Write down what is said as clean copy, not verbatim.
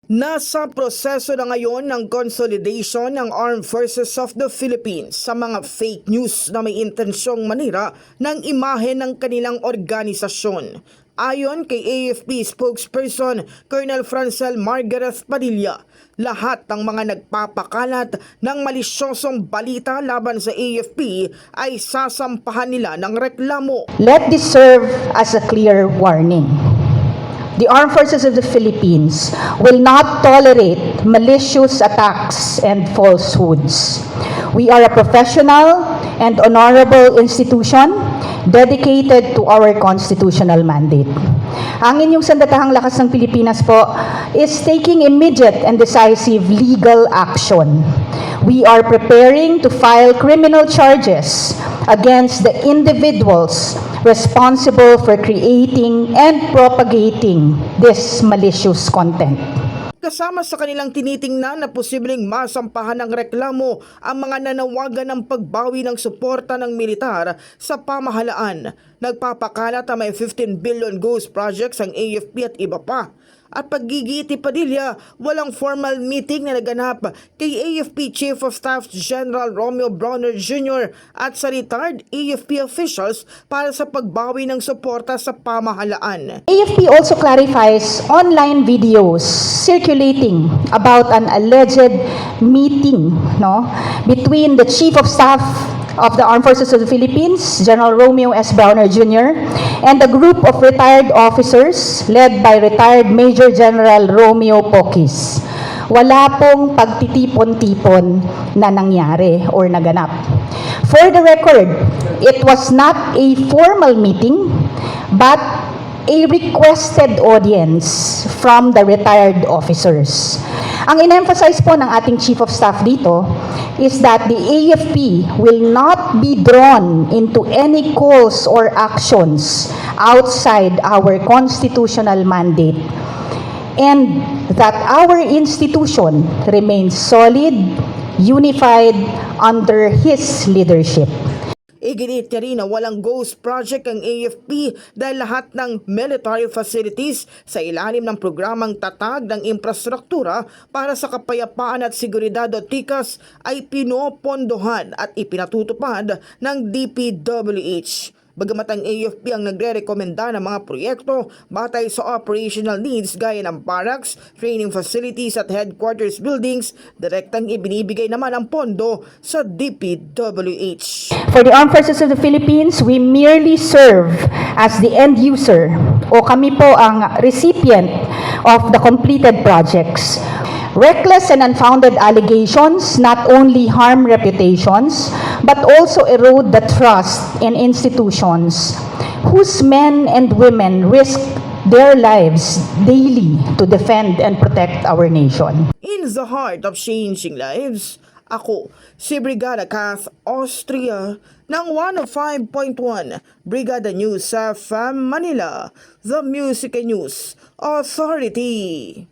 Nasa proseso na ngayon ng consolidation ng Armed Forces of the Philippines sa mga fake news na may intensyong manira ng imahe ng kanilang organisasyon. Ayon kay AFP spokesperson Colonel Francel Margareth Padilla, lahat ng mga nagpapakalat ng malisyosong balita laban sa AFP ay sasampahan nila ng reklamo. Let this serve as a clear warning. The Armed Forces of the Philippines will not tolerate malicious attacks and falsehoods. We are a professional and honorable institution dedicated to our constitutional mandate. Ang inyong Sandatahang Lakas ng Pilipinas po is taking immediate and decisive legal action. We are preparing to file criminal charges against the individuals responsible for creating and propagating this malicious content. Kasama sa kanilang tinitingnan na posibleng masampahan ng reklamo ang mga nanawagan ng pagbawi ng suporta ng militar sa pamahalaan. Nagpapakalat na may 15 billion ghost projects ang AFP at iba pa. At paggigiit ni Padilla, walang formal meeting na naganap kay AFP Chief of Staff General Romeo Brawner Jr. at sa retired AFP officials para sa pagbawi ng suporta sa pamahalaan. AFP also clarifies online videos circulating about an alleged meeting between the Chief of Staff of the Armed Forces of the Philippines, General Romeo S. Brawner Jr., and a group of retired officers led by retired Major General Romeo Poquis. Wala pong pagtitipon-tipon na nangyari or naganap. For the record, it was not a formal meeting, but a requested audience from the retired officers. Ang in-emphasize po ng ating Chief of Staff dito is that the AFP will not be drawn into any calls or actions outside our constitutional mandate, and that our institution remains solid, unified under his leadership. Iginit niya rin na walang ghost project ang AFP dahil lahat ng military facilities sa ilalim ng programang tatag ng infrastruktura para sa kapayapaan at seguridad o TICAS ay pinopondohan at ipinatutupad ng DPWH. Bagamat ang AFP ang nagre-rekomenda ng mga proyekto batay sa operational needs gaya ng barracks, training facilities at headquarters buildings, direktang ibinibigay naman ang pondo sa DPWH. For the Armed Forces of the Philippines, we merely serve as the end user o kami po ang recipient of the completed projects. Reckless and unfounded allegations not only harm reputations, but also erode the trust in institutions whose men and women risk their lives daily to defend and protect our nation. In the heart of changing lives, ako si Brigada Kath Austria ng 105.1 Brigada News sa FM Manila, the Music and News Authority.